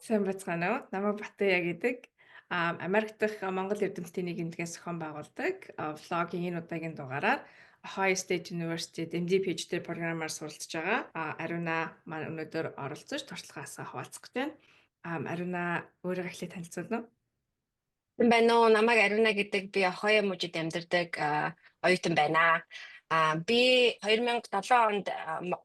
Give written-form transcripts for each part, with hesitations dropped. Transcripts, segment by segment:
Сайн байцгаана уу? Намайг Батыя гэдэг. Америк дахь Монгол эрдэмтдийн нэгдгээс зохион байгуулдаг влогийн энэ удаагийн дугаараар Ohio State University-д MD PhD програмаар суралцж байгаа. Ариуна маань өнөөдөр оролцож туршлагаасаа хуваалцах гэж байна. Ариуна өөрийгөө эхлээд танилцуулна уу? Байна уу? Намайг Ариуна гэдэг. Би Ohio мужид амьдардаг оюутан байна. Би 2007 онд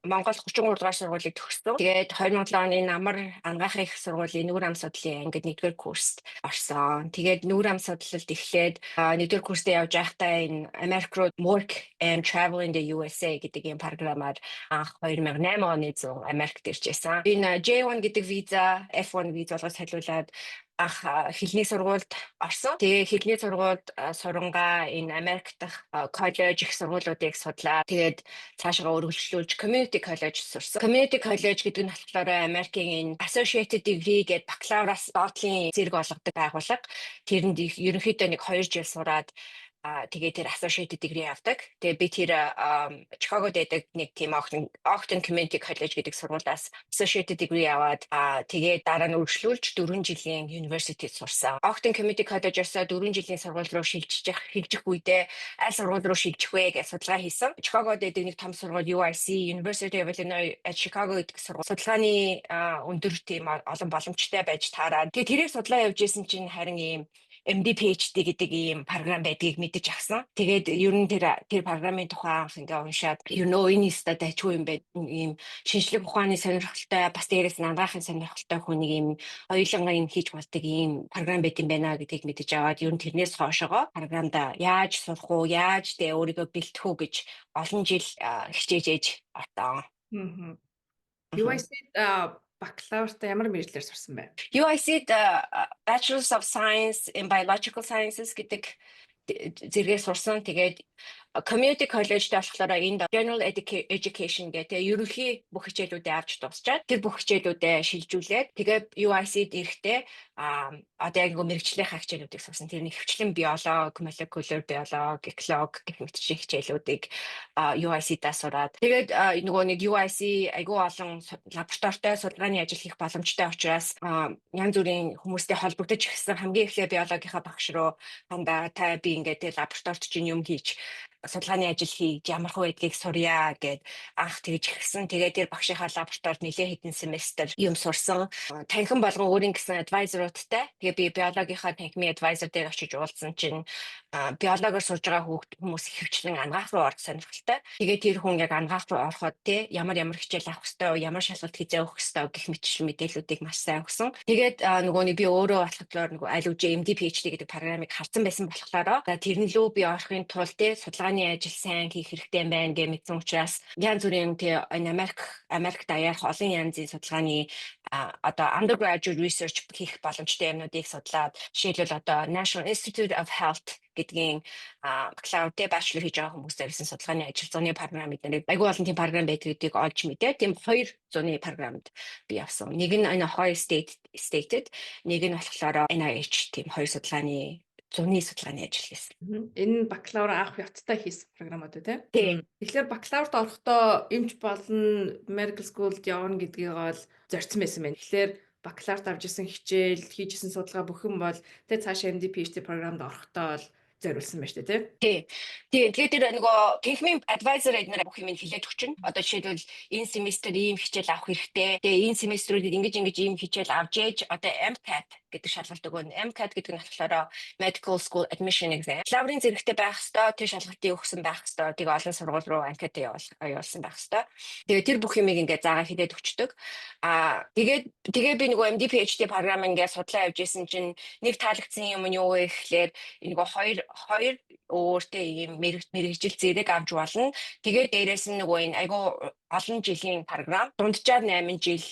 Монгол 33 дугаар сургуулийг төгссөн. Тэгээд 2007 оны намар анагаахын их сургуулийн нүүр ам судлалын ангид 1-р курст орсон. Тэгээд нүүр ам судлалд эхлээд 1-р курстээ явж байхдаа энэ Америк руу Work and Travel in the USA гэдэг ийм програмаар анх 2008 оны 100 Америкт ирж байсан. Энэ J1 гэдэг виза, F1 виз болгож солиулаад анх хэлний сургуульд орсон. Тэгээ хэлний сургуульд сурангаа энэ Америк дахь коллеж их сургуулиудыг судлаа. Тэгээд цаашгаа үргэлжлүүлж community college сурсан. Community college гэдэг нь болохоор Америкийн энэ Associated Degree гэдэг бакалавраас доотлын зэрэг олгодог байгууллага. Тэрэнд ерөнхийдөө нэг 2 жил сураад тэгээ тэр associated degree авдаг. Тэгээ би тэр Чикагод байдаг нэг тийм Ogden Community College гэдэг сургуулиас associated degree аваад тэгээ дараа нь үргэлжлүүлж 4 жилийн university сурсан. Ogden Community College-оос 4 жилийн сургууль руу шилжих үедээ аль сургууль руу шилжих вэ гэж судалгаа хийсэн. Чикагод байдаг нэг том сургууль UIC, University of Illinois at Chicago гэдэг сургууль. Судалгааны өндөр тийм олон боломжтой байж таараад тэгээ тэрийг судлаа явж исэн чинь харин ийм MD PhD гэдэг ийм програм байдгийг мэдэж авсан. Тэгээд ер нь тэр програмын тухай анх ингээ уншаад ер нь энэ стад ачгүй юм бэ? Ийм шинжлэх ухааны сонирхолтой бас дээрээс нь анагаахын сонирхолтой хүнийг ийм хоёулангаа юм хийж болдог ийм програм байт юм байна гэдгийг мэдэж аваад ер нь тэрнээс хойшоо програмда яаж сурах уу, яаж тэ өөрийгөө бэлтэх үү гэж олон жил хичээж ээж орсон. UIC-д бакалавртаа ямар мэргэжлэр сурсан бэ? UIC-д Bachelor of Science in Biological Sciences гэдэг зэрэгээр сурсан. Тэгээд community college-д болохоор энэ general education гэдэг ерөнхий бүх хичээлүүдээ авч дуусчаад тэр бүх хичээлүүдээ шилжүүлээд тэгээд UIC-д ирэхдээ одоо яг мэргэжлийнхаа хичээлүүдийг сурсан. Тэрний хвчлэн биолог, molecular biology, ecology гэх мэт хичээлүүдийг UIC-даа сураад тэгээд нөгөө нэг UIC айгүй олон лабораторитой судалгааны ажил хийх боломжтой учраас янз бүрийн хүмүүстэй холбогдож ирсэн хамгийн эхлээд биологийнхаа багш руу хандаа та би ингээд лабораторид чинь юм хийж судалгааны ажил хийж ямар хөө байдгийг сурья гэд анх тэгж ихсэн. Тэгээд тэр багшийнхаа лабораторид нэлээд хэдэн семестр юм сурсан. Танхим болгон өөрийн гэсэн адвайзеруудтай. Тэгээд би биологийнхаа танхимын адвайзер дээр очиж уулзсан чинь биологоор сурж байгаа хүмүүс хөвчлэн анагаах руу орох сонирхолтой. Тэгээд тэр хүн яг анагаах руу ороход ямар хичээл авах хэвээр, ямар шалгалт хийх хэвээр гэх мэтчил мэдээллүүдийг маш сайн өгсөн. Тэгээд нөгөөний би өөрөө болохоор нөгөө аль үжи MD PhD гэдэг програмыг харсан байсан болохоор тэрэн лөө би орохын тулд судалгааны ажил сайн хийх хэрэгтэй байна гэж мэдсэн учраас янз бүрийн энэ Америк даяарх олон янзын судалгааны одоо undergraduate research хийх боломжтой юмнуудыг судлаад жишээлбэл одоо National Institute of Health гэдгийн бакалавр бachelor хийж байгаа хүмүүст ирсэн судалгааны ажил зуны програм эднэрийг айгүй олон тийм програм байдгийг олж мэдээ. Тийм 2 зуны програмд би явсан. Нэг нь энэ Ohio State-д, нэг нь болохоор NIH тийм 2 судалгааны зуны судалгааны ажил хийсэн. Энэ бакалавр анх явцдаа хийсэн програмууд үү? Тийм. Тэгэхээр бакалаврт орохдоо эмч болон medical school-д явна гэдгийг бол зорьсон байсан байна. Тэгэхээр бакалаврт авч исэн хичээл, хийжсэн судалгаа бүхэн бол цаашаа MD PhD програмд орохдоо бол зориулсан байна шүү дээ, тий. Тэгээд тэр нөгөө техникийн адвайзер эднэр бүх юм хэлээд өгчин. Одоо жишээлбэл энэ семестр ийм хичээл авах хэрэгтэй. Тэгээ энэ семестрүүдэд ингэж ийм хичээл авч ээж одоо MCAT гэдэг шалгалт өгөн. MCAT гэдэг нь болохоор Medical School Admission Exam. Бакалаврын зэрэгтэй байх ёстой, тэр шалгалтыг өгсөн байх ёстой. Тэгээ олон сургууль руу анкетаа явуулсан байх ёстой. Тэгээ тэр бүх юмыг ингээд заагаа хэлээд өгчдөг. Тэгээ би нөгөө MD PhD програм ингээд судлаа явж исэн чинь нэг таалагдсан юм нь юу вэ гэхлээр нөгөө хоёр өөртөө ийм мэрэгжил зэрэг авч болно. Тэгээд дээрээс нь нөгөө энэ айгүй олон жилийн програм дунджаар 8 жил,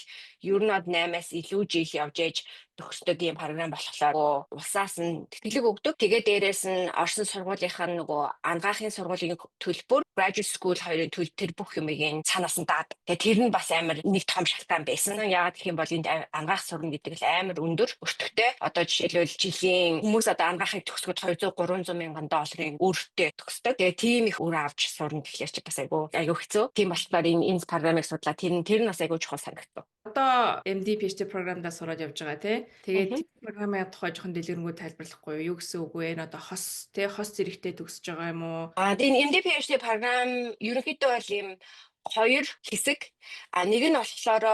ер нь 8-аас илүү жил явж ээж төгсдөг ийм програм болохоор улсаас нь тэтгэлэг өгдөг. Тэгээд дээрээс нь Орсын сургуулийнхаа нөгөө анагаахын сургуулийн төлбөр, graduate school хоёрын төлбөр тэр бүх юмыг цаанаас нь даад. Тэгээд тэр нь бас амар нэг том шалтгаан байсан. Яагаад гэх юм бол энд анагаах сурна гэдэг л амар өндөр өртөгтэй. Одоо жишээлбэл жилийн хүмүүс одоо анагаахыг төгсгөд 200-300 мянган долларын өртөө төгсдөг. Тэгээд тийм их өр авч сурна гэхлээр чи бас айгүй хэцүү. Тийм болохоор энэ програмыг судлаа тэр нь бас айгүй чухал санагдав. одоо MD PhD програмдаа сураад явж байгаа тий. Тэгээд Мгм. програмын тухай жоохон дэлгэрэнгүй тайлбарлахгүй юу? Юу гэсэн үг вэ? Энэ одоо хос тий хос зэрэгтэй төгсөж байгаа юм уу? Тийм MD PhD програм ерөнхийдөө бол ийм хоёр хэсэг. Нэг нь болохоор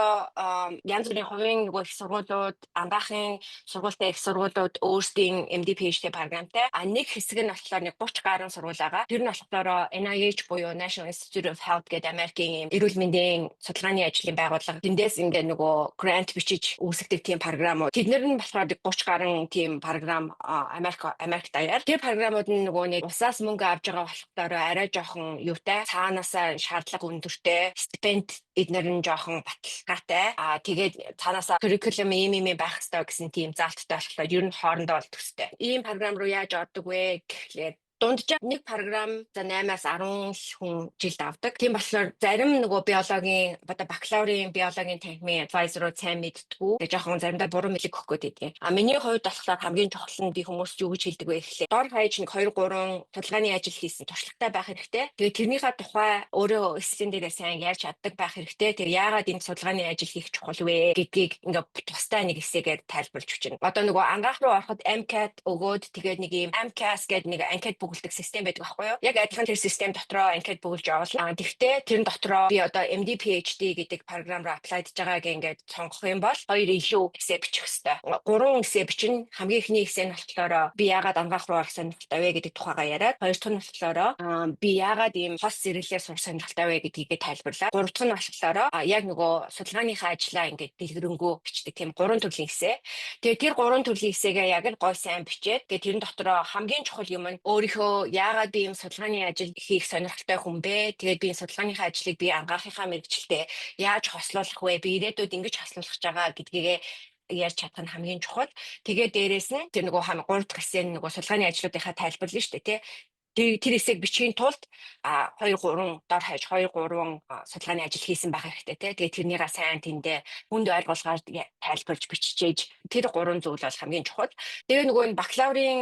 янз бүрийн хувийн нөгөө их сургуулиуд, агаахын сургуультай их сургуулиуд өөрсдийн MD PhD програмтай. Нэг хэсэг нь болохоор нэг 30 гаруй сургууль байгаа. Тэр нь болохоор NIH буюу National Institute of Health гэдэг Америкийн эрүүл мэндийн судалгааны ажлын байгууллага. Тэндээс ингээ нөгөө грант бичиж үүсгдэг тийм програмууд. Тэднэр нь болохоор 30 гаруй тийм програм Америк даяар. Тэр програмууд нь нөгөө нэг усаас мөнгө авж байгаа болохоор арай жоохон юутай цаанаасаа шаардлага өндөртэй стипend эднэр нь жоохон баталгаатай. Тэгээд цаанаасаа curriculum ийм байх хэрэгтэй гэсэн тийм заалттай болохоор ер нь хоорондоо бол төстэй. Ийм програм руу яаж ордог вэ гэхлээр дунджаа нэг програм за 8-аас 10 хүн жилд авдаг. Тийм болохоор зарим нөгөө биологийн одоо бакалаврын биологийн танхимын адвайзерууд сайн мэдтгүү. Тэгээ жоохон заримдаа буруу мэдлэг өгөх гээд идэв. Миний хувьд болохоор хамгийн чухал нь би хүмүүст юу гэж хэлдэг вэ гэхлээр дор хаяж нэг 2 3 судалгааны ажил хийсэн туршлагатай байх хэрэгтэй. Тэгээ тэрнийхээ тухай өөрөө эслийн дээрээ сайн ярьж чаддаг байх хэрэгтэй. Тэгээ яагаад энэ судалгааны ажил хийх чухал вэ гэдгийг ингээ тустай нэг хэсэгээр тайлбарлаж өгч байна. Одоо нөгөө ангаах руу ороход MCAT өгөөд тэгээд нэг юм AMCAS гэдэг нэг анкет бүгэлдэг систем байдаг байхгүй юу? Яг адилхан тэр систем дотроо анкет бүгэлж явуулна. Тэгвэл тэрэн дотроо би одоо MD PhD гэдэг програм руу аплайдж байгааг ингээд сонгох юм бол 2 илүү эссе бичих хэрэгтэй. 3 эссе бичин хамгийн ихний эссе нь болохоор би яагаад ангаах руу орох сонирхолтой вэ гэдэг тухайгаа яриад 2 дахь нь болохоор би яагаад ийм хос зэрэглэлээр сурах сонирхолтой вэ гэдгийг тайлбарлаа. 3 дахь нь болохоор яг нөгөө судалгааныхаа ажлаа ингээд дэлгэрэнгүй бичдэг тийм 3 төрлийн эссе. Тэгээ тэр 3 төрлийн эссегээ яг л гой сайн бичээд тэгээ тэрэн дотроо хамгийн чухал юм нь өөрийнхөө яагаад би ийм судалгааны ажил хийх сонирхолтой хүн бэ? Тэгээд би энэ судалгааныхаа ажлыг би ангаахынхаа мэргэжилтэд яаж хослуулах вэ? Би ирээдүйд ингэж хослуулах байгаа гэдгийг ярьж чадах нь хамгийн чухал. Тэгээ дээрэс нь тэр нөгөө 3 дахь эссе нөгөө судалгааны ажлуудынхаа тайлбарлана шүү дээ, тий. Тэр эсээг бичихийн тулд 2 3 дор хаяж 2 3 судалгааны ажил хийсэн байх хэрэгтэй тий. Тэгээ тэрнийгээ сайн тэндээ хүнд ойлгуулгаар тайлбарж биччихээж тэр 3 зүйл бол хамгийн чухал. Тэгээ нөгөө энэ бакалаврын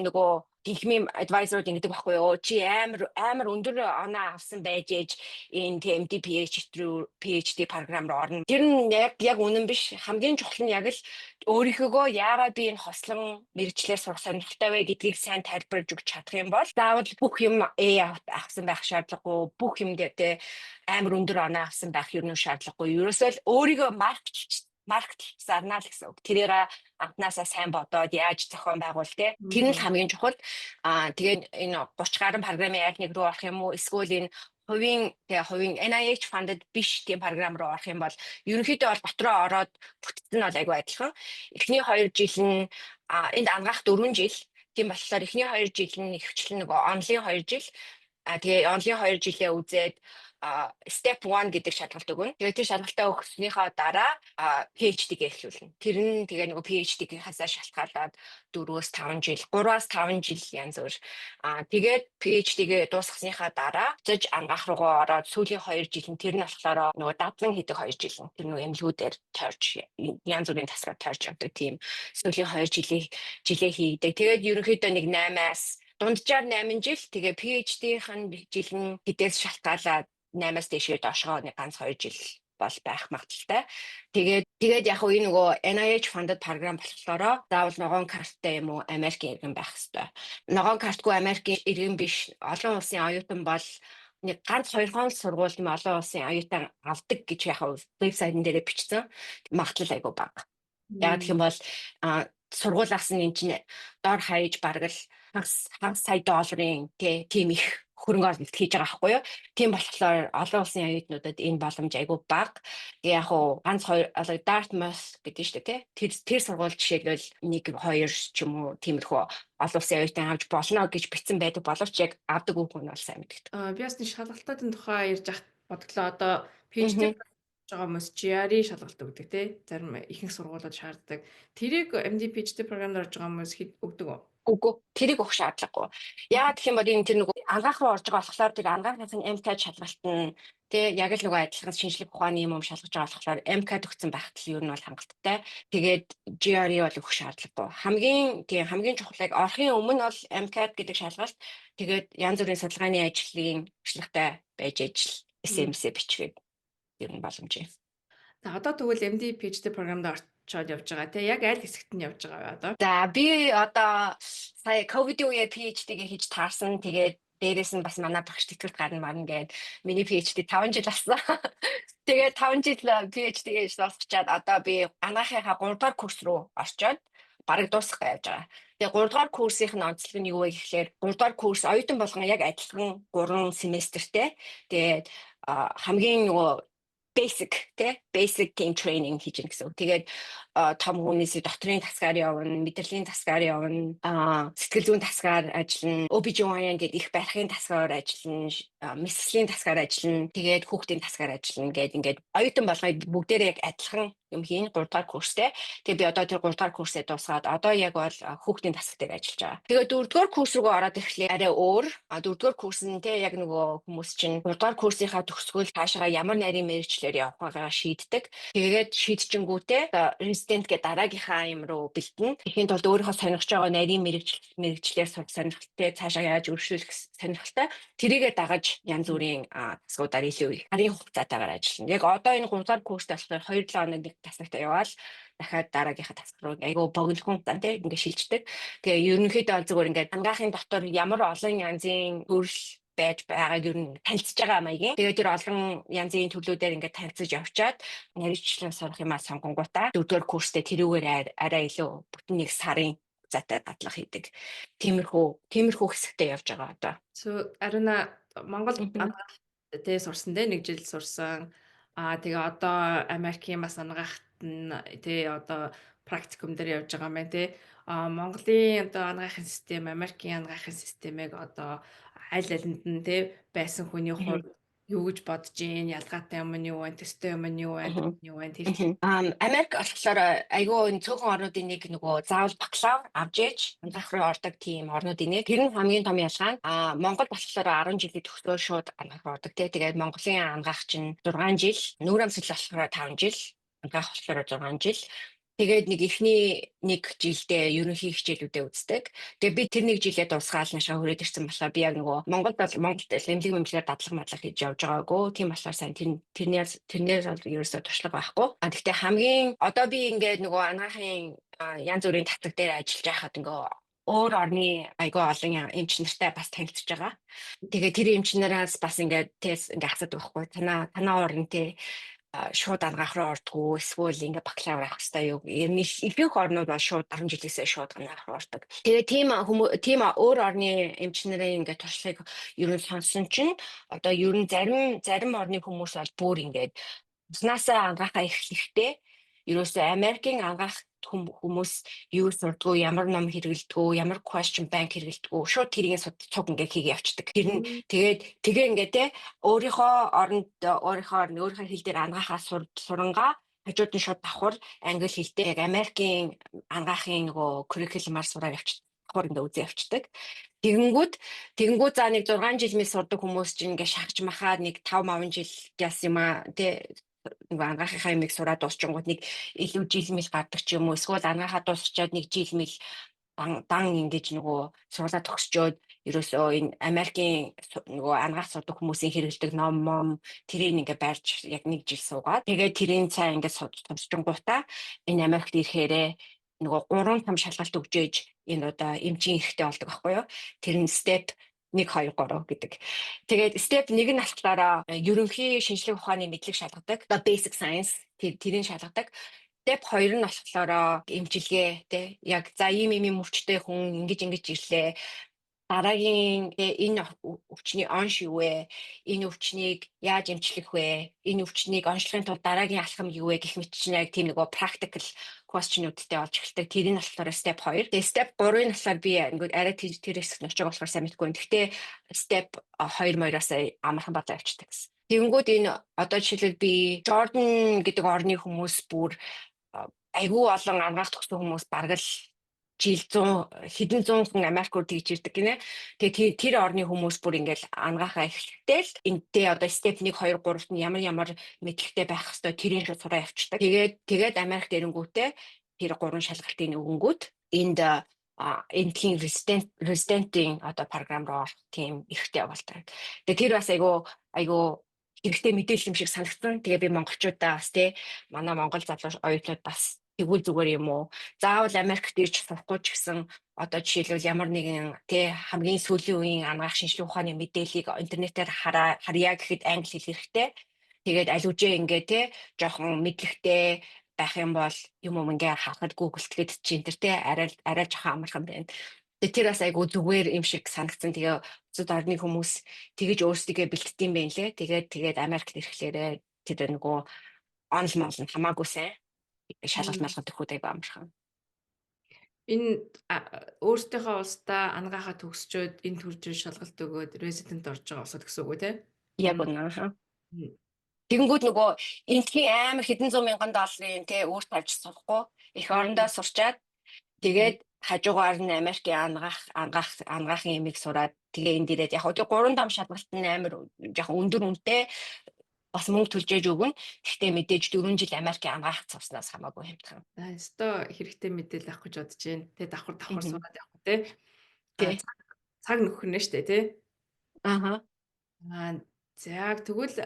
нөгөө техникийн адвайзерууд ингэдэг байхгүй юу? Чи амар өндөр оноо авсан байж ээж энэ MD PhD програм руу орно. Тэр нь яг үнэн биш. Хамгийн чухал нь яг л өөрийнхөө яагаад би энэ хослон мэрэгчлэр сурах сонирхолтой вэ гэдгийг сайн тайлбарлаж өгч чадах юм бол заавал бүх юм авсан байх шаардлагагүй, бүх юм дээр амар өндөр оноо авсан байх юм шаардлагагүй. Ерөөсөө л өөрийгөө маркетлсарнаа л гэсэн үг. Тэрээр анханасаа сайн бодоод яаж зохион байгуул те. Тэр нь хамгийн чухал. Тэгээд энэ 30 гаруй програмын яг нэг рүү орох юм уу? Эсвэл энэ хувийн NIH funded биш тийм програм руу орох юм бол ерөнхийдөө бол дотроо ороод бүтцэн нь бол айгүй адилхан. Эхний 2 жил нь энд ангаах 4 жил. Тийм болохоор эхний 2 жил нь ихвчлэн нөгөө онлын 2 жил. Тэгээ онлын 2 жилээ үзээд step 1 гэдэг шалгалт өгнө. Тэгээд тэр шалгалтаа өгснөхийн дараа PhD-г эхлүүлнэ. Тэр нь тэгээ нөгөө PhD-гийнхаасаа шалтгаалаад 4-5 жил, 3-5 жил янз бүр. Тэгээд PhD-гээ дуусгасныхаа дараа зож ангаах руугаа ороод сүүлийн 2 жил нь тэр нь болохоор нөгөө дадлан хийдэг 2 жил. Тэр нөгөө эмнэлгүүдээр тойрч янз бүрийн тасгаар тойрч явдаг тийм сүүлийн 2 жилээ хийдэг. Тэгээд ерөнхийдөө нэг 8-аас дунджаар 8 жил, тэгээ PhD-ийн жил нь хэдээс шалтгаалаад 8-аас дээшээ доошгоо нэг ганц 2 жил бол байх магадaltaй. Тэгээд яг энэ нөгөө NIH funded програм болохоор заавал ногоон карттай юм уу Америкийн иргэн байх хэрэгтэй. Ногоон картгүй Америкийн иргэн биш олон улсын оюутан бол нэг ганц 2 сургууль нь олон улсын оюутан авдаг гэж яг вебсайтн дээр бичсэн. Магадлал айгүй бага. Яг гэх юм бол сургуулиас нь эн чинь дор хаяж бараг л хагас сая долларын тийм их хөрөнгө оруулалт хийж байгаа байхгүй юу. Тийм болохоор олон улсын оюутнуудад энэ боломж айгүй бага. Тэгээ яг ганц 2 Dartmouth гэдэг шүү дээ тий. Тэр сургууль жишээлбэл 1 2 ч юм уу тиймэрхүү олон улсын оюутан авч болно гэж бичсэн байдаг боловч яг авдаг үг нь бол сайн мэддэг. Би бас энэ шалгалтын тухай ярьж ахт бодлоо. Одоо PhD байгаа хүмүүс GRE шалгалт өгдөг тий. Зарим ихэнх сургуулиуд шаарддаг. Тэрийг MD PhD програмд орж байгаа хүмүүс өгдөг үү? Үгүй тэрийг өгөх шаардлагагүй. Яагаад гэх юм бол энэ тэр нөгөө ангаах руу орж байгаа болохоор тэр ангаахын MCAT шалгалт нь тэг яг л нөгөө адилхан шинжлэх ухааны юм шалгаж байгаа болохоор MCAT өгсөн байхад л юу нь бол хангалттай. Тэгээд GRE бол өгөх шаардлагагүй. Хамгийн чухал яг орохын өмнө бол MCAT гэдэг шалгалт тэгээд янз бүрийн судалгааны ажлын туршлагатай байж ижил SMS бичгээд ер нь боломж юм. За одоо тэгвэл MD PhD програмд орчоод явж байгаа те. Яг аль хэсэгт нь явж байгаа вэ одоо? За би одоо сая ковидын үеэ PhD-гээ хийж таарсан. Тэгээд дээрэс нь бас манай багш тэтгэврт гарна марна гээд миний PhD 5 жил болсон. Тэгээд 5 жил PhD гэж дуусчаад одоо би анаахынхаа 3 дугаар курс руу орчоод бараг дуусгах явж байгаа. Тэгээ 3 дугаар курсынх нь онцлог нь юу вэ гэхээр 3 дугаар курс оюутан болгон яг адилхан 3 семестртэй. Тэгээд хамгийн нөгөө basic team training хийж гэнэ гэсэн үг. Тэгээд том хүнээс докторийн тасгаар явна, мэдрэлийн тасгаар явна, сэтгэл зүйн тасгаар ажиллана, OB/GYN гэдэг их барихын тасгаар ажиллана, мэсгэлийн тасгаар ажиллана, тэгээд хүүхдийн тасгаар ажиллана гэдэг ингээд оюутан болгоод бүгдээрээ яг адилхан юм хийн 3 дугаар курстэй. Тэгээд би одоо тэр 3 дугаар курсээ дуусгаад одоо яг бол хүүхдийн тасаг дээр ажиллаж байгаа. Тэгээд 4 дугаар курс руу ороод ирэхлээр арай өөр. 4 дугаар курс нь те яг нөгөө хүмүүс чинь 3 дугаар курсынхаа төгсгөл цаашаа ямар нарийн мэргэжлэр явахгаа шийддэг. Тэгээд шийдчихэнгүүтээ резидент гэдэг дараагийнхаа юм руу бэлдэнэ. Тэхийн тулд өөрийнхөө сонирхож байгаа нарийн мэргэжлэр сонирхолтой цаашаа яаж өршөөлөх сонирхолтой тэрийгэ дагаж янз бүрийн тасгуудаар илүү их харийн хугацаатаагаар ажиллана. Яг одоо энэ 3 дугаар курст болохоор 2-7 хоног нэг тасагтаа яваал дахиад дараагийнхаа тасаг руу айгүй богинохон хугацаанд те ингээд шилждэг. Тэгээ ерөнхийдөө зүгээр ингээд ангаахын дотор ямар олон янзын төрөл байж байгааг ер нь танилцж байгаа маягийн. Тэгээд тэр олон янзын төлөвлөдөр ингээд танилцж явчаад нарийнчлан сурах юмаа сонгонгуудаа 4-р курстэй тэрүүгээр арай илүү бүтэн нэг сарын заатай дадлага хийдэг. Тиймэрхүү хэсэгтээ явж байгаа одоо. Ариуна Монгол тэ сурсан те 1 жил сурсан. Тэгээ одоо Америкийн бас ангаахт нь тэ одоо практикум дээр явж байгаа юм байна те. Монголын одоо анагаахын систем, Америкийн анагаахын системийг одоо аль алинд нь те байсан хүний хувьд юу гэж бодож ийн, ялгаатай юм нь юу вэ, төстэй юм нь юу вэ, юу вэ тэр. Америк болохоор айгүй цөөхөн орнуудын нэг нөгөө заавал бакалавр авч ээж ангаах руу ордог тийм орнуудын нэг. Тэр нь хамгийн том ялгаа нь Монгол болохоор 10 жилийн төгсгөл шууд ангаах руу ордог те. Тэгээд Монголын ангаах чинь 6 жил, нүүр амьсгал болохоор 5 жил, ангаах болохоор 6 жил. Тэгээд нэг эхний 1 жилдээ ерөнхий хичээлүүдээ үздэг. Тэгээ би тэр 1 жилээ дуусгаал нашаа хүрээд ирсэн болохоор би яг нөгөө Монголд эмнэлэг мэмлэгээр дадлага хийж явж байгаагүй. Тийм болохоор сайн тэрнээс ерөөсөө туршлага байхгүй. Гэхдээ хамгийн одоо би ингээд нөгөө анагаахын янз бүрийн татвар дээр ажиллаж байхад ингээ өөр орны айгүй олон эмч нартай бас танилцж байгаа. Тэгээ тэр эмч нараас бас ингээд тест ингээ асуудаг байхгүй. Танаа орн те шууд ангаах руу ордгоо эсвэл ингээ бакалавр авах хэрэгтэй юу? Ихэнх орнууд бол шууд 10 жилээсээ шууд ангаах руу ордог. Тэгээ тийм өөр орны эмч нарын ингээ туршлагыг ер нь сонсон чинь одоо ер нь зарим орны хүмүүс бол бүр ингээд уснасаа ангаахаа эхлэхдээ ерөөсөө Америкийн ангаах хүмүүс юу сурдгуу, ямар ном хэрэглэдгүү, ямар question bank хэрэглэдгүү шууд тэрийг цуг ингээ хийгээ явцдаг. Тэгээ ингээ те өөрийнхөө хэл дээр ангаахаа сурангаа хажууд нь шууд давхар англи хэлтэй яг Америкийн ангаахын нөгөө curriculum-аар сураад давхар ингээ үзээ явцдаг. Тэгэнгүүт за нэг 6 жил мэс сурдаг хүмүүс чинь ингээ шахаж махаад нэг 5 жил яасан юм те нөгөө ангаахынхаа юмыг сураад дуусчингууд нэг илүү жил мэл гардаг ч юм уу эсвэл ангаахаа дуусчаад нэг жил мэл дан ингэж нөгөө сурлаа төгсчөөд ерөөсөө энэ Америкийн нөгөө ангаах сурдаг хүмүүсийн хэрэгэлдэг ном тэрийг ингээ барьж яг 1 жил суугаад тэгээд тэрийн цаа ингээ судалжингуудаа энэ Америкт ирэхээрээ нөгөө 3 том шалгалт өгж ээж энэ одоо эмчийн эрэхтэй болдог байхгүй юу тэр нь step 1 2 3 гэдэг. Тэгээд step 1 нь болохоор ерөнхий шинжлэх ухааны мэдлэг шалгадаг. Одоо basic science тэрийг шалгадаг. Step 2 нь болохоор эмчилгээ тий яг за ийм өвчтэй хүн ингэж ирлээ. Дараагийн энэ өвчний онш юу вэ? Энэ өвчнийг яаж эмчлэх вэ? Энэ өвчнийг онцлохын тулд дараагийн алхам юу вэ гэх мэт чинь яг тийм нөгөө practical question-уудтай олж эхэлдэг. Тэр нь болохоор step 2. Тэгээ step 3-ын болохоор би ингээд арай тэрээс нь очиж болохоор сайн мэдгүй. Гэхдээ step 2-оос амархан бодлоо авчдаг. Тэгэнгүүт энэ одоо жишээлбэл би Jordan гэдэг орны хүмүүс бүр айгүй олон ангаах төгссөн хүмүүс бараг л жил 100 хэдэн зуун хүн Америкт тэгж ирдэг гинэ. Тэгээ тэр орны хүмүүс бүр ингээл ангаахаа эхлэхдээ л энтэй одоо step 1 2 3-т нь ямар мэдлэгтэй байх хэвээр тэрийг сураа явчихдаг. Тэгээд Америкт ирэнгүүтээ тэр 3 шалгалтын өгөнгүүт энд энтлийн резидентийн одоо програм руу орох тийм ихтэй болдог. Тэгээ тэр бас айгүй хэрэгтэй мэдээлэл юм шиг санагдсан. Тэгээ би монголчуудаа бас тий манай монгол залуу оюутнууд бас тэгвэл зүгээр юм уу? Заавал Америкт ирж сурахгүй ч гэсэн одоо жишээлбэл ямар нэгэн тий хамгийн сүүлийн үеийн анагаах шинжилгээ ухааны мэдээллийг интернетээр харьяа гэхэд англи хэл хэрэгтэй. Тэгээд алужээ ингээ тий жоохон мэдлэгтэй байх юм бол юм ингээ харахад Google-тлээд чи энэ тий арай жоохон амархан байна. Тэгээ тэр бас айгу зүгээр юм шиг санагдсан. Тэгээ бусад орны хүмүүс тэгэж өөрсдөө бэлтдэм байх лээ. Тэгээд Америкт ирэхлээрээ тэр нөгөө онл мол хамаагүй сайн шалгалт Мм. малгалт өгөхөд айгу амархан. Энэ өөрсдийнхөө улсдаа ангаахаа төгсчөөд энэ төржин шалгалт өгөөд резидент орж байгаа улсад гэсэн үг үү те? Яг Мм. үнэ. Мм. Тэгэнгүүт нөгөө энтхийн амар хэдэн зуун мянган долларын тий өөрт авч сурахгүй их орондоо сурчаад тэгээд хажуугаар нь Америкийн ангаахын ямиг сураад тэгээ энэ дээрээ яг хөө 3 шалгалт нь амар жоохон өндөр үнэтэй бас мөнгө төлж ээж өгнө. Гэхдээ мэдээж 4 жил Америкийн ангаах сурснаас хамаагүй хямдхан. Өстой хэрэгтэй мэдээлэл авах гэж бодож байна. Тэгээ давхар Мгм. сураад явах те. Тий. Цаг нөхөр нэ штэ те. Аха. За тэгвэл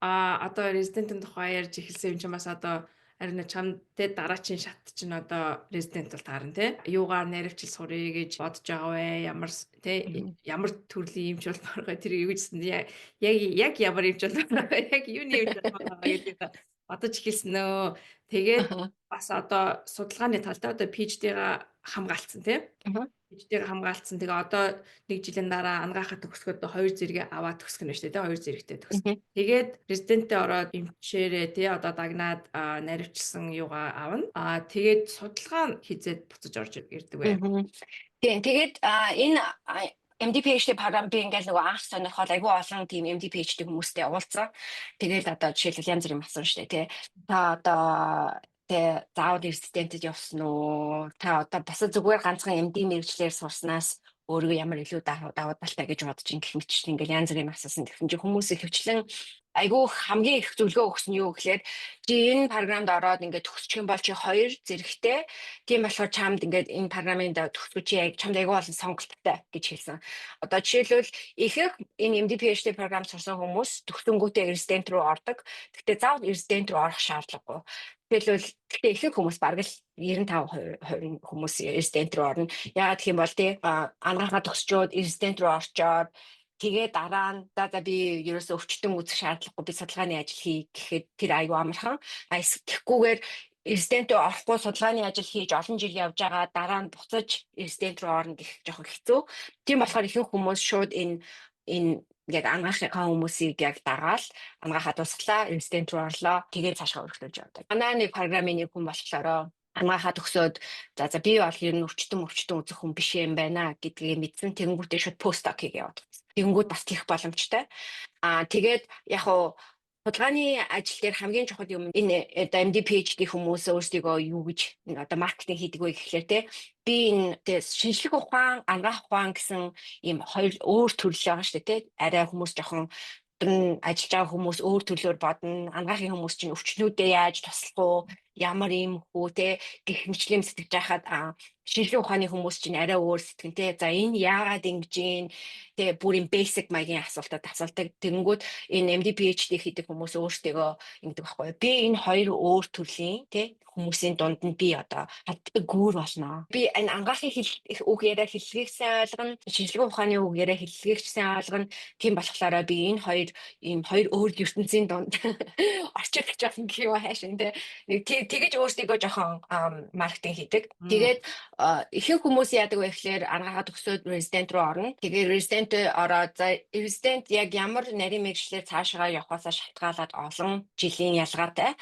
одоо резидентийн тухай ярьж эхэлсэн юм чинь бас одоо харин чамд те дараачийн шат чинь одоо резидент бол таарна те. Юугаар наривчил сурыг гэж бодож байгаа вэ? Мгм. Ямар төрлийн эмч болмоор байгаа тэрийг юужсэн яг ямар эмч болмоор байгаа яг юуны эмч болмоор байгаа гэдгийг бодож эхэлсэн нөө. Тэгээд Аха. бас одоо судалгааны талдаа одоо PhD-га хамгаалцсан те. Аха. Эжтэйгээ хамгаалцсан. Тэгээ одоо 1 жилийн дараа ангаахад төгсгöd 2 зэрэгээ аваад төгсгөх нь шүү дээ. 2 зэрэгтэй төгсгөх. Мгм. Тэгээд резиденттэй ороод эмчээрээ тий одоо дагнаад наривчилсан юугаа авна. Тэгээд судалгаа нь хизээд буцаж орж ирдэг вэ. Мгм. Тэгээд энэ MD PhD програм би ингээл нөгөө анх сонирхоод айгүй олон тийм MD PhD хүмүүстэй уулзсан. Тэгээд одоо жишээлбэл янз бүрийн асуусан шүү дээ тий. Та одоо тэ заавал резидентэд явсан уу? Та одоо бас зүгээр ганцхан MD мэрэгчлэр сурснаас өөрөө ямар илүү давуу талтай гэж бодож ин гэх мэтчлэн ингээл янз бүрийн асуусан. Тэгсэн чинь хүмүүс ихэвчлэн айгүй хамгийн их зөвлөгөө өгсөн юу гэхээр чи энэ програмд ороод ингээд төгсчих юм бол чи 2 зэрэгтэй. Тийм болохоор чамд ингээд энэ програмын төгсгөө чи яг чамд айгүй олон сонголттой гэж хэлсэн. Одоо жишээлбэл ихэнх энэ MD PhD програм сурсан хүмүүс төгсөнгүүтээ резидент рүү ордог. Гэхдээ заавал резидент рүү орох шаардлагагүй. Гэхдээ ихэнх хүмүүс бараг л 95% хүмүүс резидент рүү орно. Яагаад гэх юм бол тий ангаахаа төгсчөөд резидент рүү орчоод тэгээ дараа нь за би ерөөсөө өвчтөн үзэх шаардлагагүй би судалгааны ажил хий гэхэд тэр аюу амархан. Тэгэхгүйгээр резидент рүү орохгүй судалгааны ажил хийж олон жил явж байгаа дараа нь буцаж резидент рүү орно гэх жоохон хэцүү. Тийм болохоор ихэнх хүмүүс шууд энэ ингээд ангаахынхаа хүмүүсийг яг дагаал ангаахаа тусглаа резидент рүү орлоо тэгээд цаашгаа өргөжлөж явдаг. Манай нэг програмын нэг хүн болохоор ангаахаа төгсөөд за би бол ер нь өвчтөн үзэх хүн биш юм байна гэдгийг мэдсэн тэгэнгүүтээ шууд постдок хийгээ яваад. Тэгэнгүүт бас тийх боломжтой. Тэгээд яг уу судалгааны ажил дээр хамгийн чухал юм энэ одоо MD PhD хүмүүс өөрсдийгөө юу гэж одоо маркетинг хийдэг вэ гэхлээр те би энэ шинжлэх ухаан, анагаах ухаан гэсэн ийм хоёр өөр төрөл байгаа шүү дээ те арай хүмүүс жоохон ажиллаж байгаа хүмүүс өөр төрлөөр бодно. Анагаахын хүмүүс чинь өвчнүүдээ яаж туслах уу, ямар юм хүү те гэх мэтлэн сэтгэж байхад шинжлэх ухааны хүмүүс чинь арай өөр сэтгэнтэй. За энэ яагаад ингэж юм те бүрийн basic маягийн асуултад асуулдаг. Тэгэнгүүт энэ MD PhD хийдэг хүмүүс өөрсдөө ингэдэг байхгүй. Би энэ хоёр өөр төрлийн те хүмүүсийн дунд нь би одоо хаддаг гүүр болно. Би энэ ангаахын үг яриа хэллэгийг сайн ойлгоно. Шинжлэх ухааны үг яриа хэллэгийг сайн ойлгоно. Тийм болохоор би энэ хоёр өөр ертөнцийн дунд орчиж байгаа гэх юм хаашаа те. Нэг тэгэж өөрсдөө жоохон маркетинг хийдэг. Тэгээд ихэнх хүмүүс яадаг вэ гэхээр ангаахаа төгсөөд резидент руу орно. Тэгээд резидент ороод за резидент яг ямар нарийн мэргэжлэр цаашаа явахаас шалтгаалаад олон жилийн ялгаатай.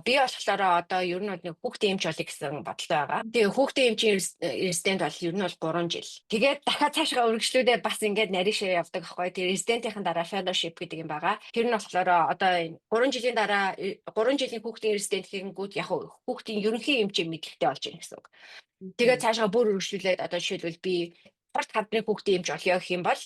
Би болохоор одоо ер нь нэг хүүхдийн эмч болъё гэсэн бодолтой байгаа. Тэгээ хүүхдийн эмчийн резидент бол ер нь бол 3 жил. Тэгээд дахиад цаашаа үргэлжлүүлээ бас ингээд нарийншээ явдаг аахгүй. Тэгээ резидентийн дараа fellowship гэдэг юм байгаа. Тэр нь болохоор одоо 3 жилийн дараа 3 жилийн хүүхдийн резидент хийнгүүт яг хүүхдийн ерөнхий эмчийн мэдлэгтэй болж байна гэсэн үг. Тэгээ цаашаа бүр үргэлжлүүлээд одоо жишээлбэл би порт хамтрын хүүхдийн эмч олё гэх юм бол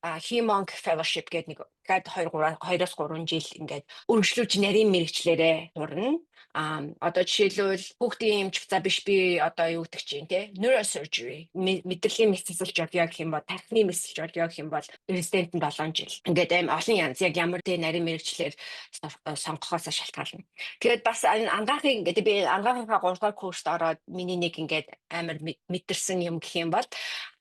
Hem-Onc fellowship гэдэг нэг дахиад 2-3 жил ингээд үргэлжлүүлж нарийн мэрэгчлэрээ урна. Одоо жишээлбэл хүүхдийн эмч за биш би одоо юу гэдэг чинь те neurosurgery мэдрэлийн мэс засалж олё гэх юм бол тархины мэс засалж олё гэх юм бол резидент нь 7 жил. Ингээд аим олон янз яг ямар тэ нарийн мэрэгчлэр сонгохоос шалтгаална. Тэгээд бас ангаахын ингээд би ангаахынхаа 3 дугаар курст ороод миний нэг ингээд амар мэдэрсэн юм гэх юм бол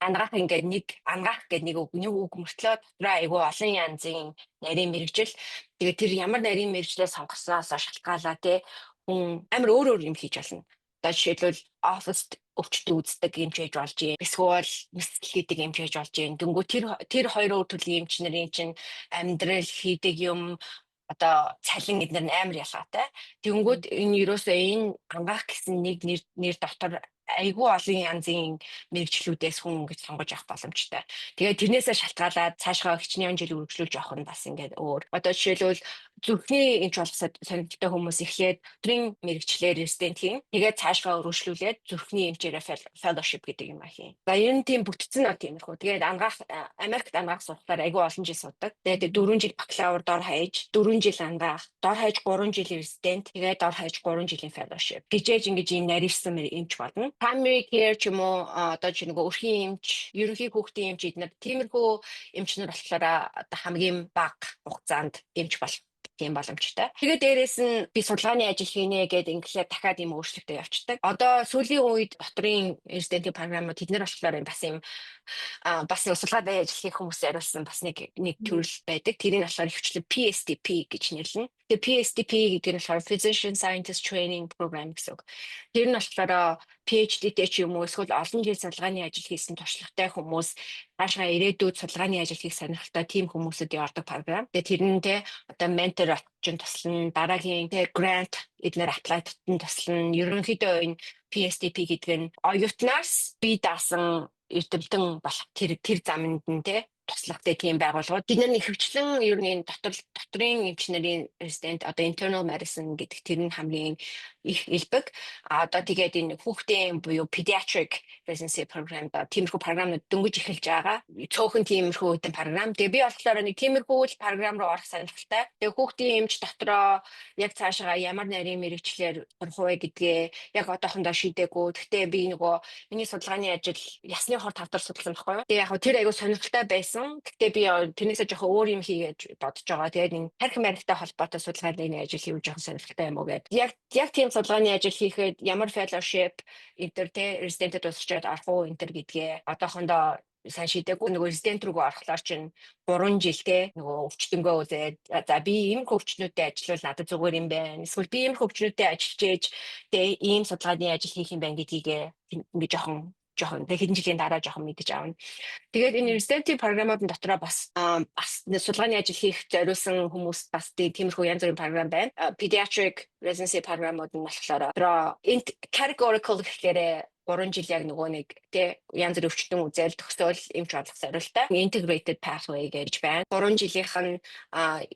ангаах ингээд ангаах гэдэг нэг үг мөртлөө дотроо айгүй олон янзын нарийн мэрэгжил. Тэгээд тэр ямар нарийн мэрэгчлээ сонгосноос шалтгаалаа те хүн амар өөр юм хийж болно. Одоо жишээлбэл оффист өвчтөн үздэг юм хийж болж юм. Эсвэл нисэл хийдэг юм хийж болж юм. Дөнгөв тэр хоёр өөр төрлийн эмч нарын чинь амьдрал хийдэг юм одоо цалин эднэр нь амар ялгаатай. Тэнгүүд энэ ерөөсөө энэ ангаах гэсэн нэг нэр дотор айгүй олон янзын мэрэгчлүүдээс хүн ингэж сонгож авах боломжтой. Тэгээд тэрнээсээ шалтгаалаад цаашгаа хичнээн жил үргэлжлүүлж явах нь бас ингээд өөр. Одоо жишээлбэл зүрхний эмч болох сонирхолтой хүмүүс эхлээд өдрийн мэрэгчлэр резидент хийн. Тэгээд цаашгаа өргөжлүүлээд зүрхний эмчээрээ fellowship гэдэг юм хийн. За энэ тийм бүтцэн нь тиймэрхүү. Тэгээд Америкт ангаах сурахаар айгүй олон жил суддаг. Тэгээд 4 жил бакалавр дор хаяж 4 жил ангаах, дор хаяж 3 жилийн резидент, тэгээд дор хаяж 3 жилийн fellowship. Гижээж ингэж энэ нарийнсан эмч болно. Primary care ч юм уу одоо чи нөгөө өрхийн эмч, ерөнхий хүүхдийн эмч эднэр тиймэрхүү эмчнэр болохоор одоо хамгийн бага хугацаанд эмч болох тийм боломжтой. Тэгээд дээрэс нь би судалгааны ажил хийнэ гэдэг ингээдлээр дахиад юм өөрчлөлтөд явцдаг. Одоо сүүлийн үед доторын резидентийн програмууд тэднэр болохоор бас юм бас нэг судалгааны ажил хийх хүмүүс хариулсан бас нэг төрөл байдаг. Тэрийг болохоор хвчлэн PSDP гэж нэрлэнэ. Тэгээ PSDP гэдэг нь болохоор Physician Scientist Training Program гэсэн үг. Тэр нь болохоор PhD-тэй ч юм уу эсвэл олон жил судалгааны ажил хийсэн туршлагатай хүмүүс цаашгаа ирээдүйд судалгааны ажил хийх сонирхолтой тийм хүмүүсүүдийн ордог програм. Тэгээ тэрнээ одоо ментор очиж туслана, дараагийн грант эднэр apply туслана. Ерөнхийдөө энэ PSDP гэдэг нь оюутнаас бие даасан эрдэмтэн болох тэр замд нь туслахтай тийм байгууллагууд. Бид нар хөвчлэн ер нь доторын эмч нарын резидент одоо internal medicine гэдэг тэр нь хамгийн их элбэг. Одоо тэгээд энэ хүүхдийн буюу pediatric residency program да тиймэрхүү програмууд дөнгөж эхэлж байгаа. Цөөхөн тиймэрхүү үеийн програм. Тэгээ би болохоор нэг тиймэрхүү програм руу орох сонирхолтой. Тэгээ хүүхдийн эмч дотроо яг цаашаа ямар нарийн мэрэгчлэр сурах вэ гэдгээ яг одоохондоо шийдээгүй. Гэхдээ би нөгөө миний судалгааны ажил ясны хор тавдар судалсан байхгүй юу. Тэгээ яг тэр айгу сонирхолтой байсан. Гэхдээ би тэрнээсээ жоохон өөр юм хийгээд бодож байгаа. Тэгээд энэ тархи маригтай холбоотой судалгааны ажил хийх жоохон сонирхолтой юм уу гэдэг. Яг тийм судалгааны ажил хийхэд ямар fellowship энтер резидентэд тусчаад арах уу энтер гэдгээ одоохондоо сайн шийдээгүй. Нөгөө резидент рүүгээ орохлоор чинь 3 жилтэй нөгөө өвчтөнгөө үзээд за би ийм өвчтнүүдэд ажиллавал надад зүгээр юм байна. Эсвэл би ийм өвчтнүүдэд ажиллаж ээж тэгээ ийм судалгааны ажил хийх юм байна гэдгийг ингээ жоохон хэдэн жилийн дараа жоохон мэдэж аавна. Тэгээд энэ резидентийн програмууд дотроо бас судалгааны ажил хийх зориулсан хүмүүс бас тиймэрхүү янз бүрийн програм байна. Pediatric residency програмууд нь болохоор categorical гэхлээрээ 3 жил яг нөгөө нэг янз бүр өвчтөн үзэл төгсөөл эмч болох зорилттой integrated pathway гэж байна. 3 жилийнх нь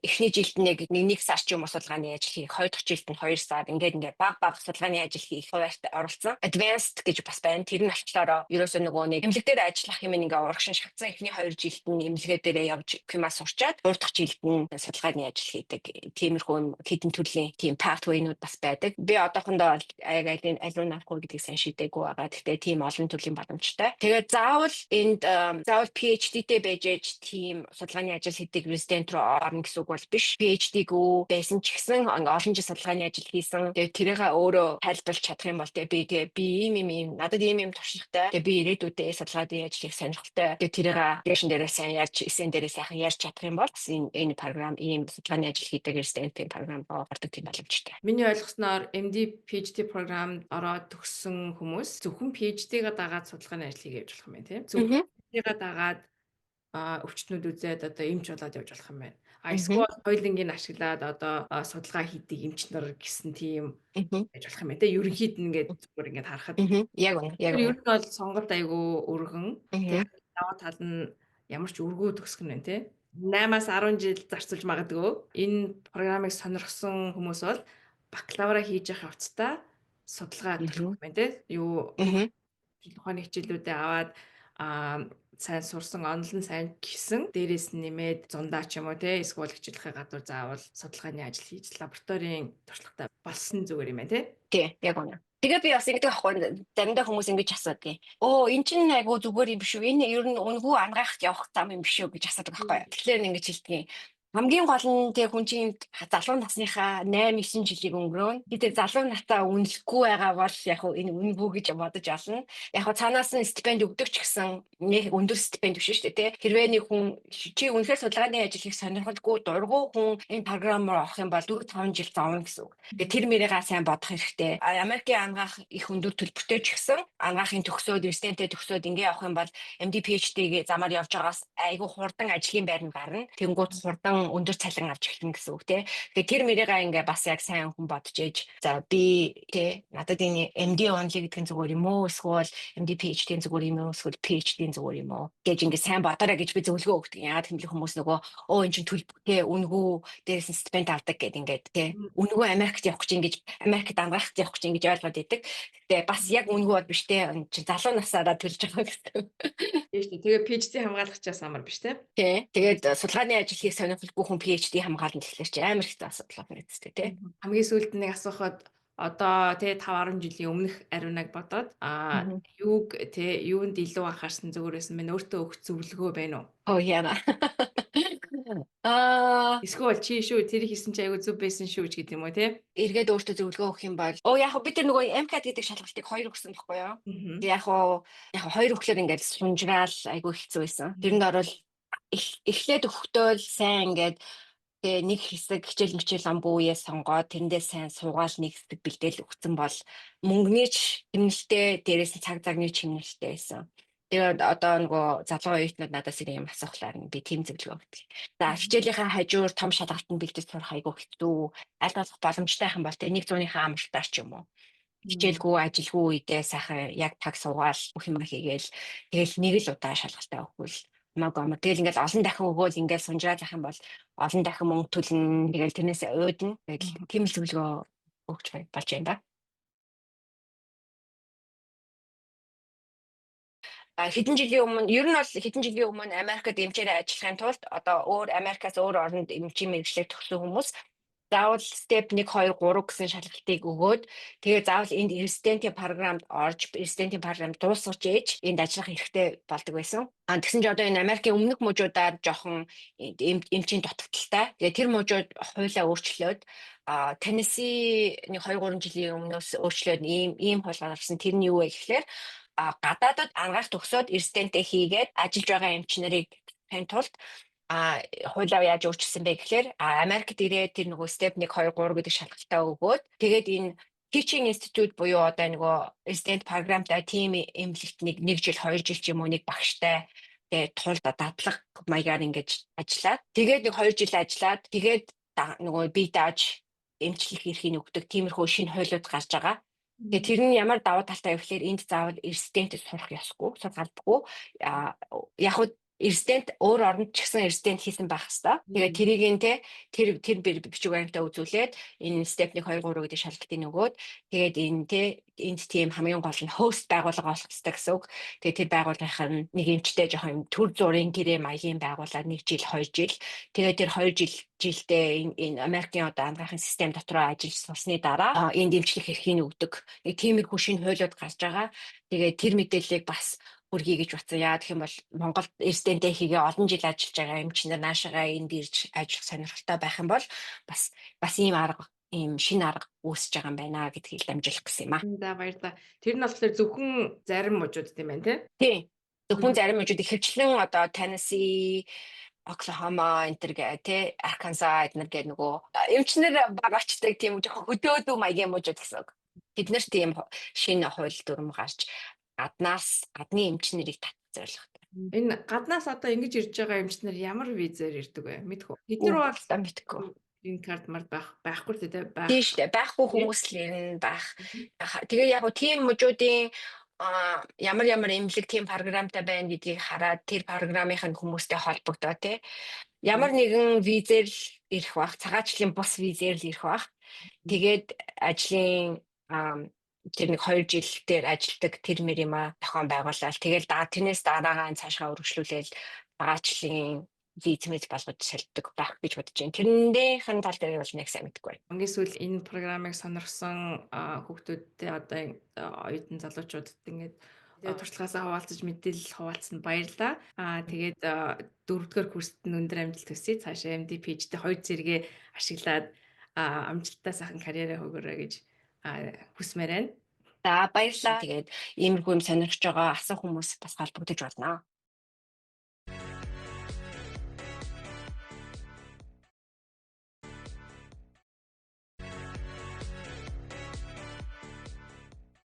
эхний жилд нэг сар ч юм уу судалгааны ажил хийх, 2 дахь жилд нь 2 сар ингээд баг судалгааны ажил хийх хуваарьт оролцсон. Advanced гэж бас байна. Тэр нь болохоор ерөөсөө нөгөө нэг эмнэлэг дээр ажиллах юм ингээ урагшин шатсан эхний 2 жилд нь эмнэлгээ дээрээ явж хэмээс сурчаад 3 дахь жилд нь судалгааны ажил хийдэг. Тиймэрхүү хэдэн төрлийн тийм pathway-нууд бас байдаг. Би одоохондоо аль руу нарах вэ гэдгийг сайн шийдээгүй байгаа. Гэхдээ тийм олон төрлийн боломжтой. Тэгээд заавал PhD-тэй байж тийм судалгааны ажил хийдэг резидент руу орно гэсэн үг бол биш. PhD-гүү байсан ч гэсэн олон жил судалгааны ажил хийсэн. Тэгээд тэрийгээ өөрөө тайлбарлаж чадах юм бол би ийм надад ийм туршлагатай. Тэгээд би ирээдүйдээ судалгааны ажил хийх сонирхолтой. Тэгээд тэрийгээ лекшн дээрээ сайн ярьж, эсэн дээрээ сайхан ярьж чадах юм бол энэ програм ийм судалгааны ажил хийдэг резидентийн програм ордог тийм боломжтой. Миний ойлгосноор MD PhD програмд ороод төгссөн хүмүүс зөвхөн PhD-га дагаад судалгааны ажил хийж явж болох юм байна тийм. Зөвхөн PhD-га дагаад өвчтнүүд үзээд одоо эмч болоод явж болох юм байна. Эсвэл хоёулангийн ашиглаад одоо судалгаа хийдэг эмч нар гэсэн тийм байж болох юм байна тийм. Ерөнхийд нь зүгээр ингээд харахад яг үнэ. ер нь бол сонголт айгүй өргөн. Тэгээд даваа тал нь ямар ч өргөө төгсгөн байна тийм. 8-аас 10 жил зарцуулж магадгүй. Энэ програмыг сонирхсон хүмүүс бол бакалавра хийж явах явцдаа судалгаа төлөх юм байна тийм. Тухайн хичээлүүдээ аваад сайн сурсан, онол нь сайн гисэн, дээрээс нь нэмээд зундаа ч юм уу те эсвэл хичээллэхээ гадуур заавал судалгааны ажил хийж лабораторийн туршлагатай болсон зүгээр юм байна те. Тий, яг үнэ. Тэгээ би бас ингэдэг аахгүй заримдаа хүмүүс ингэж асуудаг. Оо, эн чинь айгу зүгээр юм биш үү? Энэ ер нь үнгүй ангаахт явах зам юм биш үү гэж асуудаг аахгүй. Тэгэхээр ингэж хэлдэг. Хамгийн гол нь тэг хүн чинь залуу насныхаа 8 9 жилийг өнгөрөөн. Тэгээ залуу насаа үнэлэхгүй байгаа бол яг хөө энэ үнгүй гэж бодож олно. Яг хөө цаанаас нь стипенд өгдөг ч гэсэн нэг өндөр стипенд биш шүү дээ. Хэрвээ нэг хүн чи үнэхээр судалгааны ажил хийх сонирхолгүй дургу хүн энэ програмаар авах юм бол 4 5 жил зовно гэсэн үг. Тэгээ тэр мэрийгээ сайн бодох хэрэгтэй. Америкийн ангаах их өндөр төлбөртэй ч гэсэн ангаахын төгсөөд, резиденттэй төгсөөд ингэ явах юм бол MD PhD-гээ замаар явж байгаас айгүй хурдан ажлын байранд гарна. Тэнгууд хурдан өндөр цалин авч эхэлнэ гэсэн үг тий. Тэгээ тэр мэрийгээ ингээ бас яг сайн хүн бодож ээж. За би тий надад энэ MD only гэдэг нь зүгээр юм уу? Эсвэл MD PhD-ийн зүгээр юм уу? Эсвэл PhD-ийн зүгээр юм уу? Гэж ингээ сайн бодорой гэж би зөвлөгөө өгдөг. Яагаад гэвэл хүмүүс нөгөө оо эн чинь төлбөртэй үнгүй дээрээс нь стипенд авдаг гэдэг ингээд тий. Үнгүй Америкт явах гэж ингэж Америкт ангаахт явах гэж ингэж ойлгоод идэг. Гэтэ бас яг үнгүй бол биш тий. Чи залуу насаараа төлж байгаа гэсэн. Тийм шүү. Тэгээ PhD хамгаалагчаас амар биш те. Тий. Тэгээд судалгааны ажил хийх сонирхолгүй хүн PhD хамгаална гэхлээр чи амар их асуудал байна гэдэг тий. Хамгийн сүүлд нэг асуухад одоо тий 5 10 жилийн өмнөх ариунаг бодоод юуг тий юунд илүү анхаарсан зүгээрээс минь өөртөө өгөх зөвлөгөө байна уу? Оо яана. Эсвэл чи шүү тэр хийсэн чи айгүй зөв байсан шүү ч гэдэг юм уу тий? Эргээд өөртөө зөвлөгөө өгөх юм бол яг бид нар нөгөө MCAT гэдэг шалгалтыг 2 өгсөн байхгүй юу? Яг 2 өглөөр ингээд сунжраал айгүй хэцүү байсан. Тэрэнд орвол эхлээд өгөхдөө л сайн ингээд тэгээ нэг хэсэг хичээл амбууяа сонгоод тэрэндээ сайн суугаал нэг хэсэг бэлдээл өгсөн бол мөнгөний ч хэмнэлттэй дээрээс нь цаг цагны хэмнэлттэй байсан. Тэгээд одоо нөгөө залуу оюутнууд надаас ийм асуухлаар би тийм зөвлөгөө өгдөг. За хичээлийнхаа хажуур том шалгалтанд бэлдэж сурах айгүй хэцүү. Аль болох боломжтой юм бол тэ 100-ийнхаа амралтаар ч юм уу. Хичээлгүй ажилгүй үедээ сайхан яг таг суугаал бүх юм хийгээл тэгэл нэг л удаа шалгалтаа өгвөл хамаагүй. Тэгэл ингээл олон дахин өгөөл ингээл сунжраад ах юм бол олон дахин мөнгө төлнө. Тэгэл тэрнээсээ уйдна. Тэгэл тийм л зөвлөгөө өгч болж байна да. Хэдэн жилийн өмнө ер нь бол хэдэн жилийн өмнө Америкт эмчээр ажиллахын тулд одоо өөр Америкаас өөр оронд эмчийн мэргэжлийг төгссөн хүмүүс заавал step 1 2 3 гэсэн шалгалтыг өгөөд тэгээ заавал энд резидентийн програмд орж резидентийн програмд дуусгаж ээж энд ажиллах хэрэгтэй болдог байсан. Тэгсэн чинь одоо энэ Америкийн өмнөх мужуудаар жоохон эмчийн дутагдaltaй. Тэгээ тэр мужууд хуулиа өөрчлөөд Tennessee 2 3 жилийн өмнөөс өөрчлөөд ийм хууль гаргасан. Тэр нь юу вэ гэхээр гадаадад ангаах төгсөөд резидентээ хийгээд ажиллаж байгаа эмч нарыг тань тулд хуулиа яаж өөрчилсөн бэ гэхээр Америкт ирээд тэр нөгөө step 1 2 3 гэдэг шалгалтаа өгөөд тэгээд энэ teaching institute буюу одоо нөгөө resident програмтай team эмнэлэгт нэг жил 2 жил ч юм уу нэг багштай тэгээд тулд дадлаг маягаар ингэж ажиллаад тэгээд нэг 2 жил ажиллаад тэгээд нөгөө бие дааж эмчлэх эрхийг өгдөг тиймэрхүү шинэ хуулиуд гарч байгаа. Тэгээ тэр нь ямар давуу талтай вэ гэхээр энд заавал резидент сурах ёсгүй, сургаалдаггүй. Яг хөө резидент өөр оронд ч гэсэн резидент хийсэн байх хэвээр. Тэгээ тэрийг нь тэр бичиг баримтаа үзүүлээд энэ step 1 2 3 гэдэг шалгалтыг нөгөөд тэгээд энд тийм хамгийн гол нь хост байгууллага олох хэрэгтэй гэсэн үг. Тэгээд тэр байгууллагынх нь нэг эмчтэй жоохон төр зургийн гэрээ маягийн байгуулаад 1 жил 2 жил. Тэгээд тэр 2 жилдээ энэ Америкийн одоо ангаахын систем дотор ажиллаж сурсны дараа энд эмчлэх эрхийг өгдөг. Нэг тиймэрхүү шинэ хуулиуд гарч байгаа. Тэгээд тэр мэдээллийг бас хүргэе гэж батсан. Яа гэх юм бол Монголд резидентээ хийгээ олон жил ажиллаж байгаа эмч нар наашаага энд ирж ажиллах сонирхолтой байх юм бол бас ийм шинэ арга үүсэж байгаа юм байна гэдгийг дамжуулах гэсэн юм аа. За баярлалаа. Тэр нь болохоор зөвхөн зарим мужууд тийм байна тий. Зөвхөн зарим мужууд ихэвчлэн одоо Tennessee, Oklahoma энтер тий Arkansas эднэр гэдэг нөгөө эмчнэр баг очдаг тийм жоохон хөдөөдөө маягийн мужууд гэсэн үг. Бид нар тийм шинэ хууль дүрм гарч гадны эмчнэрийг татах зорилготой. Энэ гаднаас одоо ингэж ирж байгаа эмчнэр ямар визээр ирдэг вэ? Мэдгүй. Бид нар бол мэдгүй. Green card мар байхгүй л дээ байх. Тийм шүү дээ. Байхгүй хүмүүс л ирнэ байх. Тэгээ яг гоо тийм мужуудын ямар эмнэлэг тийм програмтай байна гэдгийг хараад тэр програмынхаа хүмүүстэй холбогдоо тий. Ямар нэгэн визээр л ирэх бах, цагаачлалын бус визээр л ирэх бах. Тэгээд ажлын тэр нэг 2 жил дээр ажилладаг тэр мэр юм а зохион байгуулалт. Тэгэл тэрнээс дараагаа цаашгаа үргэлжлүүлээл байгаачлалын визмэд болгож салддаг байх гэж бодож байна. Тэрнийхэн тал дээр бол нэг сайн мэдэхгүй байна. Хамгийн сүүл энэ програмыг сонирхсон хүүхдүүдтэй одоо оюутан залуучуудад ингээд туршлагаасаа хуваалцаж мэдээлэл хуваалцсанд баярлалаа. Тэгээд дөрөвдүгээр курст нь өндөр амжилт төсөй. Цаашаа MD PhD хоёр зэрэгээ ашиглаад амжилттай сайхан карьераа хөгөөрэй гэж хүсмээр байна. За баярлалаа. Тэгээд иймэрхүү юм сонирхож байгаа асуух хүмүүс бас холбогдож болно.